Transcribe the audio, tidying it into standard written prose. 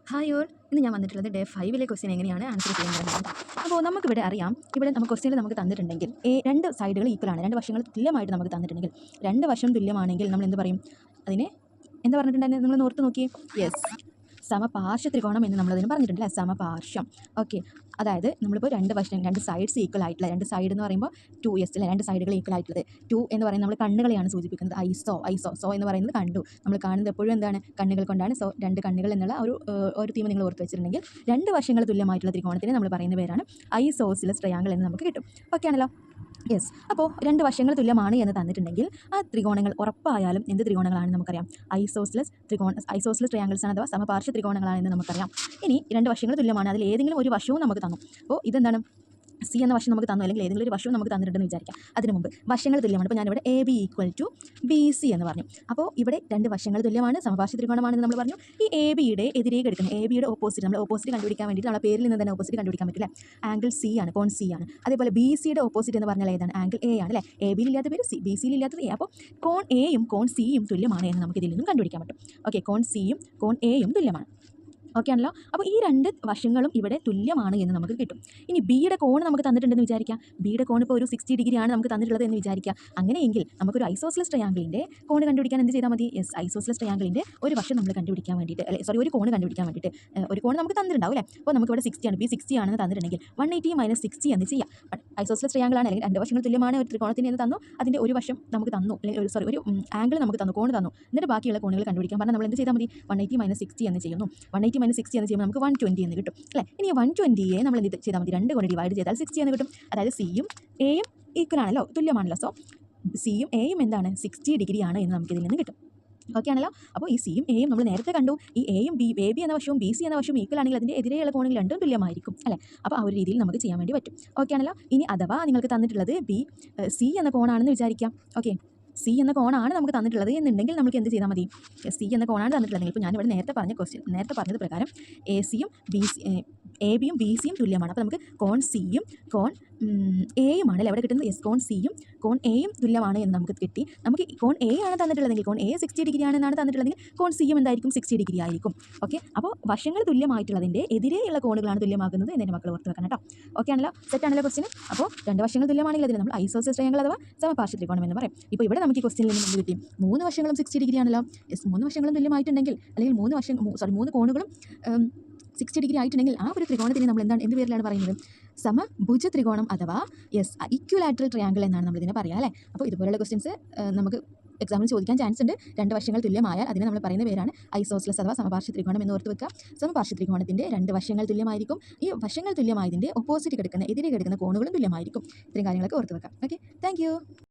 Hi all, ഇന്ന് ഞാൻ വന്നിട്ടുള്ളത് ഡേ 5 ക്വസ്റ്റ്യൻ എങ്ങനെയാണ് ആൻസർ ചെയ്യുന്നത്. അപ്പോൾ നമുക്കിവിടെ അറിയാം, ഇവിടെ നമുക്ക് ക്വസ്റ്റ്യനിൽ നമുക്ക് തന്നിട്ടുണ്ടെങ്കിൽ രണ്ട് സൈഡുകൾ ഈക്വലാണ്, രണ്ട് വശങ്ങൾ തുല്യമായിട്ട് നമുക്ക് തന്നിട്ടുണ്ടെങ്കിൽ, രണ്ട് വശം തുല്യമാണെങ്കിൽ നമ്മൾ എന്ത് പറയും? അതിനെ എന്താ പറഞ്ഞിട്ടുണ്ടെങ്കിൽ നിങ്ങൾ ഓർത്ത് നോക്കിയേ. യെസ്, സമപാർശ്വ ത്രികോണം എന്ന് നമ്മളതിന് പറഞ്ഞിട്ടുണ്ടല്ലേ, സമപാർശ്വം. ഓക്കെ, അതായത് നമ്മളിപ്പോൾ രണ്ട് സൈഡ്സ് ഈക്വൽ ആയിട്ടുള്ള, രണ്ട് സൈഡ് എന്ന് പറയുമ്പോൾ 2s അല്ലേ, രണ്ട് സൈഡുകൾ ഈക്വൽ ആയിട്ടുള്ളത്. 2 എന്ന് പറയുന്നത് നമ്മൾ കണ്ണുകളെയാണ് സൂചിപ്പിക്കുന്നത്. സോ എന്ന് പറയുന്നത് കണ്ടു, നമ്മൾ കാണുന്നത് എപ്പോഴും എന്താണ്? കണ്ണുകൾ കൊണ്ടാണ്. സോ രണ്ട് കണ്ണുകൾ എന്നുള്ള ഒരു തീം നിങ്ങൾ ഓർത്ത് വെച്ചിട്ടുണ്ടെങ്കിൽ, രണ്ട് വശങ്ങൾ തുല്യമായിട്ടുള്ള ത്രികോണത്തിന് നമ്മൾ പറയുന്ന പേരാണ് ഐസോസിലസ് ട്രയാങ്കിൾ എന്ന് നമുക്ക് കിട്ടും. ഓക്കെ ആണല്ലോ? യെസ്. അപ്പോൾ രണ്ട് വശങ്ങൾ തുല്യമാണ് എന്ന് തന്നിട്ടുണ്ടെങ്കിൽ ആ ത്രികോണങ്ങൾ ഉറപ്പായാലും എന്ത് ത്രികോണങ്ങളാണെന്ന് നമുക്കറിയാം? ഐസോസിലസ് ട്രയാങ്കിൾസ് ആണ്, അഥവാ സമപാർശ്വ ത്രികോണങ്ങളാണെന്ന് നമുക്കറിയാം. ഇനി രണ്ട് വശങ്ങൾ തുല്യമാണ്, അതിൽ ഏതെങ്കിലും ഒരു വശവും നമുക്ക് തന്നു. അപ്പോൾ ഇതെന്താണ്? സി എന്ന വശം നമുക്ക് തന്നു, അല്ലെങ്കിൽ ഏതെങ്കിലും ഒരു വശവും നമുക്ക് തന്നിട്ടുണ്ടെന്ന് വിചാരിക്കാം. അതിന് മുമ്പ് വശങ്ങൾ തുല്യമാണ്. അപ്പോൾ ഞാനിവിടെ AB = BC എന്ന് പറഞ്ഞു. അപ്പോൾ ഇവിടെ രണ്ട് വശങ്ങൾ തുല്യമാണ്, സമപാർശ്വ ത്രികോണമാണെന്ന് നമ്മൾ പറഞ്ഞു. ഈ ABയുടെ എതിരേ കിടക്കുന്ന ABയുടെ ഓപ്പോസിറ്റ്, നമ്മൾ ഓപ്പോസിറ്റ് കണ്ടുപിടിക്കാൻ വേണ്ടിയിട്ട് നമ്മുടെ പേരിൽ നിന്ന് തന്നെ ഓപ്പോസിറ്റ് കണ്ടുപിടിക്കാൻ പറ്റില്ല. ആംഗിൾ C ആണ്, കോൺ C ആണ്. അതേപോലെ BCയുടെ ഓപ്പോസിറ്റ് എന്ന് പറഞ്ഞാൽ ഏതാണ്? ആംഗിൾ A ആണ് അല്ലേ. AB ഇല്ലാത്ത പേര് C, BC ഇല്ലാത്തത് A. അപ്പോൾ കോൺ Aയും കോൺ Cയും തുല്യമാണ് എന്ന് നമുക്ക് ഇതിൽ നിന്നും കണ്ടുപിടിക്കാൻ പറ്റും. ഓക്കെ, കോൺ Cയും കോൺ Aയും തുല്യമാണ്. ഓക്കെ ആണല്ലോ? അപ്പോൾ ഈ രണ്ട് വശങ്ങളും ഇവിടെ തുല്യമാണ് എന്ന് നമുക്ക് കിട്ടും. ഇനി ബിയുടെ കോൺ നമുക്ക് തന്നിട്ടുണ്ടെന്ന് വിചാരിക്കാം. ബിയുടെ കോൺ ഇപ്പോൾ ഒരു 60 ഡിഗ്രിയാണ് നമുക്ക് തന്നിട്ടുള്ളത് എന്ന് വിചാരിക്കുക. അങ്ങനെയെങ്കിൽ നമുക്കൊരു ഐസോസിലസ് ട്രയാങ്കിളിൻ്റെ കോൺ കണ്ടുപിടിക്കാൻ എന്ത് ചെയ്താൽ മതി? യെസ്, ഐസോസിലസ് ട്രയാങ്കിളിൻ്റെ ഒരു വശം നമ്മൾ കണ്ടുപിടിക്കാൻ വേണ്ടിയിട്ട്, ഒരു കോൺ കണ്ടുപിടിക്കാൻ വേണ്ടിയിട്ട്, ഒരു കോൺ നമുക്ക് തന്നിട്ടുണ്ടാവും അല്ലേ. അപ്പോൾ നമുക്കിവിടെ 60 ആണ്, ബി 60 ആണെന്ന് തന്നിട്ടുണ്ടെങ്കിൽ 180 - 60 എന്ന് ചെയ്യാം. ഐസോസിലസ് ട്രയാങ്കിളാണ്, അല്ലെങ്കിൽ രണ്ട് വശങ്ങൾ തുല്യമാണ് ഒരു ത്രികോണത്തിന് എന്ന് തന്നു, അതിൻ്റെ ഒരു വശം നമുക്ക് തന്നു, അല്ലെങ്കിൽ ഒരു ആംഗിൾ നമുക്ക് തന്നു, കോൺ തന്നു. എന്നിട്ട് ബാക്കിയുള്ള കോണുകൾ കണ്ടുപിടിക്കാൻ പറഞ്ഞാൽ നമ്മൾ എന്ത് ചെയ്താൽ മതി? 180 - 60 എന്ന് ചെയ്യുന്നു. 180 - 60 എന്ന് ചെയ്യുമ്പോൾ നമുക്ക് 120 എന്ന് കിട്ടും അല്ലേ. ഇനി 120യെ നമ്മൾ എന്ത് ചെയ്താൽ മതി? 2 കൊണ്ട് ഡിവൈഡ് ചെയ്താൽ 60 എന്ന് കിട്ടും. അതായത് സിയും എയും ഈക്വൽ ആണല്ലോ, തുല്യമാണല്ലോ. സോ സിയും എയും എന്താണ്? 60 ഡിഗ്രി ആണ് എന്ന് നമുക്ക് ഇതിൽ നിന്ന് കിട്ടും. ഓക്കെ ആണല്ലോ? അപ്പോൾ ഈ സിയും എയും നമ്മൾ നേരത്തെ കണ്ടു, ഈ എയും AB എന്ന വശവും BC എന്ന വശവും ഈക്വൽ ആണെങ്കിൽ അതിൻ്റെ എതിരെയുള്ള കോണുകൾ രണ്ടും തുല്യമായിരിക്കും അല്ലേ. അപ്പോൾ ആ ഒരു രീതിയിൽ നമുക്ക് ചെയ്യാൻ വേണ്ടി പറ്റും. ഓക്കെ ആണല്ലോ? ഇനി അഥവാ നിങ്ങൾക്ക് തന്നിട്ടുള്ളത് C എന്ന കോണാണെന്ന് വിചാരിക്കാം. ഓക്കെ, C എന്ന കോണാണ് നമുക്ക് തന്നിട്ടുള്ളത് എന്നുണ്ടെങ്കിൽ നമുക്ക് എന്ത് ചെയ്താൽ മതി? C എന്ന കോണാണ് തന്നിട്ടുള്ളത്. ഇപ്പോൾ ഞാനിവിടെ നേരത്തെ പറഞ്ഞത് പ്രകാരം ABയും BCയും തുല്യമാണ്. അപ്പോൾ നമുക്ക് കോൺ Cയും കോൺ Aയുമാണ് അല്ലേ അവിടെ കിട്ടുന്നത്. യെസ്, കോൺ Cയും കോൺ Aയും തുല്യമാണ് എന്ന് നമുക്ക് കിട്ടി. നമുക്ക് കോൺ A ആണ് തന്നിട്ടുള്ളതെങ്കിൽ, കോൺ A 60 ഡിഗ്രി ആണെന്നാണ് തന്നിട്ടുള്ളതെങ്കിൽ കോൺ Cയും എന്തായിരിക്കും? 60 ഡിഗ്രി ആയിരിക്കും. ഓക്കെ, അപ്പോൾ വശങ്ങൾ തുല്യമായിട്ടുള്ളതിൻ്റെ എതിരെയുള്ള കോണുകളാണ് തുല്യമാകുന്നത് എന്ന് മക്കൾ ഓർത്ത് വെക്കണം കേട്ടോ. ഓക്കെ ആണല്ലോ? സെറ്റാണല്ലോ ക്വസ്റ്റ്യൻ? അപ്പോൾ രണ്ട് വശങ്ങൾ തുല്യമാണെങ്കിൽ അതിന് നമ്മൾ ഐസോസിലസ് ട്രയാങ്കിൾ അഥവാ സമപാർശ്വ ത്രികോണം എന്ന് പറയും. ഇപ്പോൾ ഇവിടെ നമുക്ക് ഈ ക്വസ്റ്റ്യനിൽ നിന്ന് എന്ത് കിട്ടി? 3 വശങ്ങളും 60 ഡിഗ്രി ആണല്ലോ. യെസ്, 3 വശങ്ങളും തുല്യമായിട്ടുണ്ടെങ്കിൽ, അല്ലെങ്കിൽ 3 കോണുകളും 60 ഡിഗ്രി ആയിട്ടുണ്ടെങ്കിൽ ആ ഒരു ത്രികോണത്തിന് നമ്മൾ എന്ത് പേരിലാണ് പറയുന്നത്? സമഭുജ ത്രികോണം അഥവാ യെസ് ഇക്വിലാറ്ററൽ ട്രയാങ്കിൾ എന്നാണ് നമ്മളിതിനെ പറയുക അല്ലേ. അപ്പോൾ ഇതുപോലുള്ള ക്വസ്റ്റ്യൻസ് നമുക്ക് എക്സാമിന് ചോദിക്കാൻ ചാൻസ് ഉണ്ട്. രണ്ട് വശങ്ങൾ തുല്യമായാൽ അതിനെ നമ്മൾ പറയുന്ന പേരാണ് ഐസോസിലസ് അഥവാ സമപാർശ്വ ത്രികോണം എന്ന് ഓർത്ത് വെക്കുക. സമപാർശ്വ ത്രികോണത്തിൻ്റെ രണ്ട് വശങ്ങൾ തുല്യമായിരിക്കും. ഈ വശങ്ങൾ തുല്യമായതിൻ്റെ ഓപ്പോസിറ്റ് എതിരെ കിടക്കുന്ന കോണുകളും തുല്യമായിരിക്കും. ഇത്രയും കാര്യങ്ങളൊക്കെ ഓർത്ത് വെക്കാം. Okay, thank you.